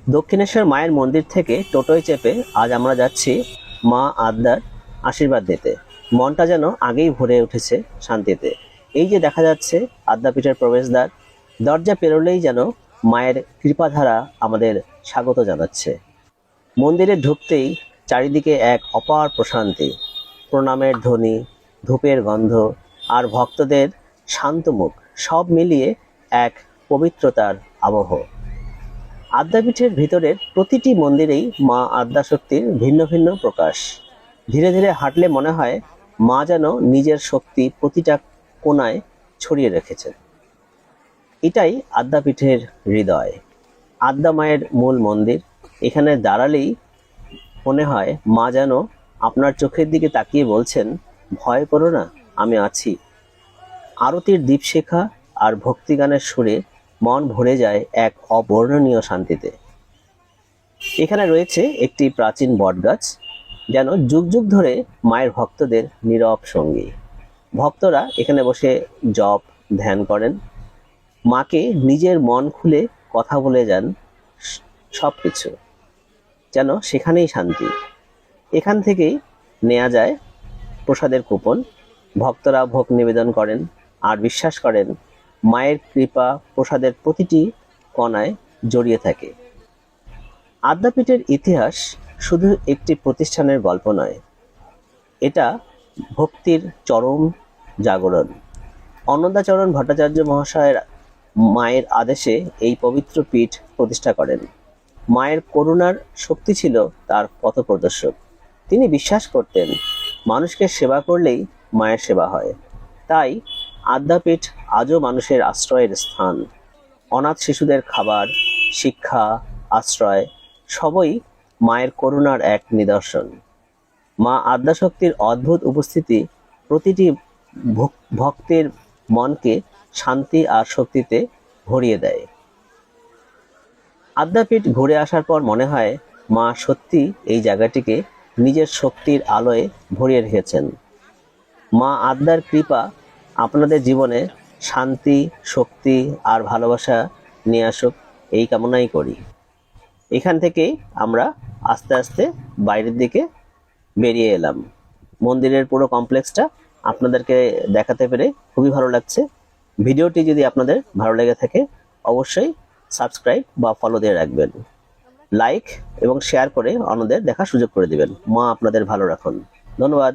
দক্ষিণেশ্বর মায়ের মন্দির থেকে টোটোয় চেপে আজ আমরা যাচ্ছি মা আদ্যার আশীর্বাদ নিতে। মনটা যেন আগেই ভরে উঠেছে শান্তিতে। এই যে দেখা যাচ্ছে আদ্যাপীঠের প্রবেশদ্বার, দরজা পেরোলেই যেন মায়ের কৃপাধারা আমাদের স্বাগত জানাচ্ছে। মন্দিরে ঢুকতেই চারিদিকে এক অপার প্রশান্তি, প্রণামের ধ্বনি, ধূপের গন্ধ আর ভক্তদের শান্ত মুখ, সব মিলিয়ে এক পবিত্রতার আবহ। আদ্যাপীঠের ভিতরের প্রতিটি মন্দিরেই মা আদ্যাশক্তির ভিন্ন ভিন্ন প্রকাশ। ধীরে ধীরে হাঁটলে মনে হয় মা যেন নিজের শক্তি প্রতিটা কোণায় ছড়িয়ে রেখেছেন। এটাই আদ্যাপীঠের হৃদয়, আদ্যা মায়ের মূল মন্দির। এখানে দাঁড়ালেই মনে হয় মা যেন আপনার চোখের দিকে তাকিয়ে বলছেন, ভয় করো না, আমি আছি। আরতির দীপশিখা আর ভক্তিগানের সুরে মন ভরে যায় এক অবর্ণনীয় শান্তিতে। এখানে রয়েছে একটি প্রাচীন বটগাছ, যেন যুগ যুগ ধরে মায়ের ভক্তদের নীরব সঙ্গী। ভক্তরা এখানে বসে জপ ধ্যান করেন, মাকে নিজের মন খুলে কথা বলে যান। সব কিছু যেন সেখানেই শান্তি। এখান থেকেই নেওয়া যায় প্রসাদের কুপন। ভক্তরা ভোগ নিবেদন করেন আর বিশ্বাস করেন মায়ের কৃপা প্রসাদের প্রতিটি কণায় জড়িয়ে থাকে। আদ্যাপীঠের ইতিহাস শুধু একটি প্রতিষ্ঠানের গল্প নয়, এটা ভক্তির চরম জাগরণ। অন্নদাচরণ ভট্টাচার্য মহাশয়ের মায়ের আদেশে এই পবিত্র পীঠ প্রতিষ্ঠা করেন। মায়ের করুণার শক্তি ছিল তার পথপ্রদর্শক। তিনি বিশ্বাস করতেন মানুষকে সেবা করলেই মায়ের সেবা হয়। তাই আদ্যাপীঠ আজও মানুষের আশ্রয়ের স্থান। অনাথ শিশুদের খাবার, শিক্ষা, আশ্রয় সবই মায়ের করুণার এক নিদর্শন। মা আদ্যাশক্তির অদ্ভুত উপস্থিতি প্রতিটি ভক্তের মনকে শান্তি আর শক্তিতে ভরিয়ে দেয়। আদ্যাপীঠ ঘুরে আসার পর মনে হয় মা সত্যি এই জায়গাটিকে নিজের শক্তির আলোয় ভরিয়ে রেখেছেন। মা আদ্যার কৃপা আপনাদের জীবনে শান্তি, শক্তি আর ভালোবাসা নিয়ে আসুক, এই কামনাই করি। এখান থেকেই আমরা আস্তে আস্তে বাইরের দিকে বেরিয়ে এলাম। মন্দিরের পুরো কমপ্লেক্সটা আপনাদেরকে দেখাতে পেরে খুবই ভালো লাগছে। ভিডিওটি যদি আপনাদের ভালো লেগে থাকে অবশ্যই সাবস্ক্রাইব বা ফলো দিয়ে রাখবেন। লাইক এবং শেয়ার করে অন্যদের দেখার সুযোগ করে দিবেন। মা আপনাদের ভালো রাখুন। ধন্যবাদ।